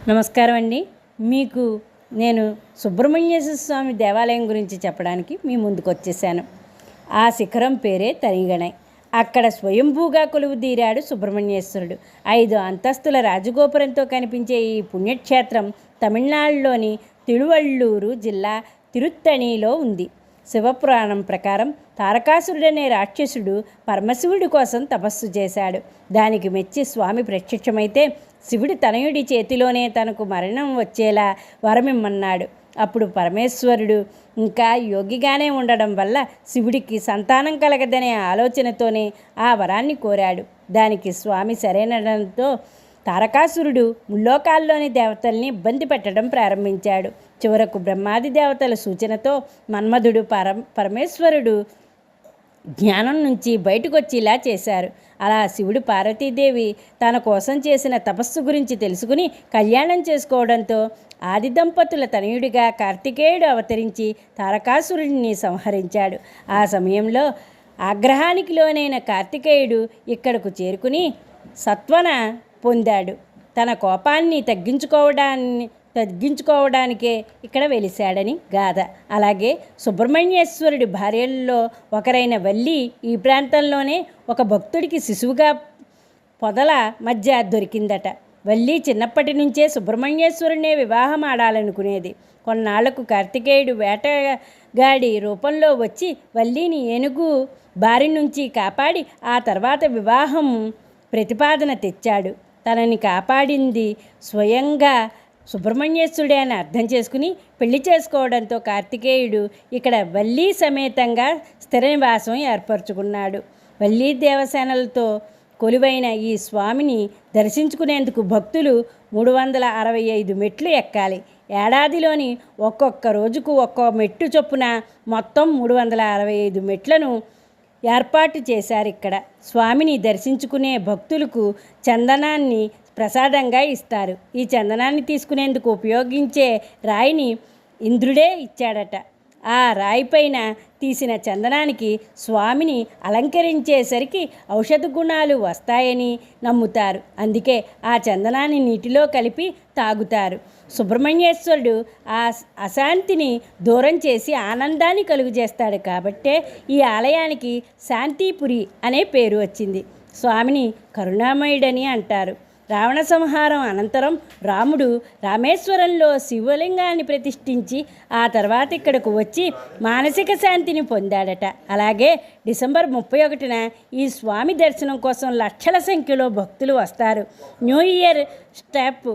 నమస్కారం అండి. మీకు నేను సుబ్రహ్మణ్యేశ్వర స్వామి దేవాలయం గురించి చెప్పడానికి మీ ముందుకు వచ్చేసాను. ఆ శిఖరం పేరే తనిగణై. అక్కడ స్వయంభూగా కొలువుదీరాడు సుబ్రహ్మణ్యేశ్వరుడు. 5 అంతస్తుల రాజగోపురంతో కనిపించే ఈ పుణ్యక్షేత్రం తమిళనాడులోని తిరువళ్ళూరు జిల్లా తిరుత్తణిలో ఉంది. శివపురాణం ప్రకారం తారకాసురుడనే రాక్షసుడు పరమశివుడి కోసం తపస్సు చేశాడు. దానికి మెచ్చి స్వామి ప్రత్యక్షమైతే శివుడి తనయుడి చేతిలోనే తనకు మరణం వచ్చేలా వరమిమ్మన్నాడు. అప్పుడు పరమేశ్వరుడు ఇంకా యోగిగానే ఉండడం వల్ల శివుడికి సంతానం కలగదనే ఆలోచనతోనే ఆ వరాన్ని కోరాడు. దానికి స్వామి సరైనడంతో తారకాసురుడు ముల్లోకాల్లోని దేవతల్ని ఇబ్బంది పెట్టడం ప్రారంభించాడు. చివరకు బ్రహ్మాది దేవతల సూచనతో మన్మధుడు పరమేశ్వరుడు జ్ఞానం నుంచి బయటకు వచ్చేలా చేశారు. అలా శివుడు పార్వతీదేవి తన కోసం చేసిన తపస్సు గురించి తెలుసుకుని కళ్యాణం చేసుకోవడంతో ఆది దంపతుల తనయుడిగా కార్తికేయుడు అవతరించి తారకాసురుడిని సంహరించాడు. ఆ సమయంలో ఆగ్రహానికి లోనైన కార్తికేయుడు ఇక్కడకు చేరుకుని సత్వన పొందాడు. తన కోపాన్ని తగ్గించుకోవడానికే ఇక్కడ వెలిశాడని గాథ. అలాగే సుబ్రహ్మణ్యేశ్వరుడి భార్యల్లో ఒకరైన వల్లి ఈ ప్రాంతంలోనే ఒక భక్తుడికి శిశువుగా పొదల మధ్య దొరికిందట. వల్లి చిన్నప్పటి నుంచే సుబ్రహ్మణ్యేశ్వరుడినే వివాహం ఆడాలనుకునేది. కొన్నాళ్లకు కార్తికేయుడు వేటగాడి రూపంలో వచ్చి వల్లిని ఏనుగు బారి నుంచి కాపాడి ఆ తర్వాత వివాహం ప్రతిపాదన తెచ్చాడు. తనని కాపాడింది స్వయంగా సుబ్రహ్మణ్యేశ్వరుడే అని అర్థం చేసుకుని పెళ్లి చేసుకోవడంతో కార్తికేయుడు ఇక్కడ వల్లీ సమేతంగా స్థిర నివాసం ఏర్పరచుకున్నాడు. వల్లీ దేవసేనలతో కొలువైన ఈ స్వామిని దర్శించుకునేందుకు భక్తులు 365 మెట్లు ఎక్కాలి. ఏడాదిలోని ఒక్కొక్క రోజుకు ఒక్కో మెట్టు చొప్పున మొత్తం 365 మెట్లను ఏర్పాటు చేశారు. ఇక్కడ స్వామిని దర్శించుకునే భక్తులకు చందనాన్ని ప్రసాదంగా ఇస్తారు. ఈ చందనాన్ని తీసుకునేందుకు ఉపయోగించే రాయిని ఇంద్రుడే ఇచ్చాడట. ఆ రాయిపైన తీసిన చందనానికి స్వామిని అలంకరించేసరికి ఔషధ గుణాలు వస్తాయని నమ్ముతారు. అందుకే ఆ చందనాన్ని నీటిలో కలిపి తాగుతారు. సుబ్రహ్మణ్యేశ్వరుడు ఆ అశాంతిని దూరం చేసి ఆనందాన్ని కలుగజేస్తాడు కాబట్టే ఈ ఆలయానికి శాంతిపురి అనే పేరు వచ్చింది. స్వామిని కరుణామయుడని అంటారు. రావణ సంహారం అనంతరం రాముడు రామేశ్వరంలో శివలింగాన్ని ప్రతిష్ఠించి ఆ తర్వాత ఇక్కడకు వచ్చి మానసిక శాంతిని పొందాడట. అలాగే డిసెంబర్ 31న ఈ స్వామి దర్శనం కోసం లక్షల సంఖ్యలో భక్తులు వస్తారు. New year stop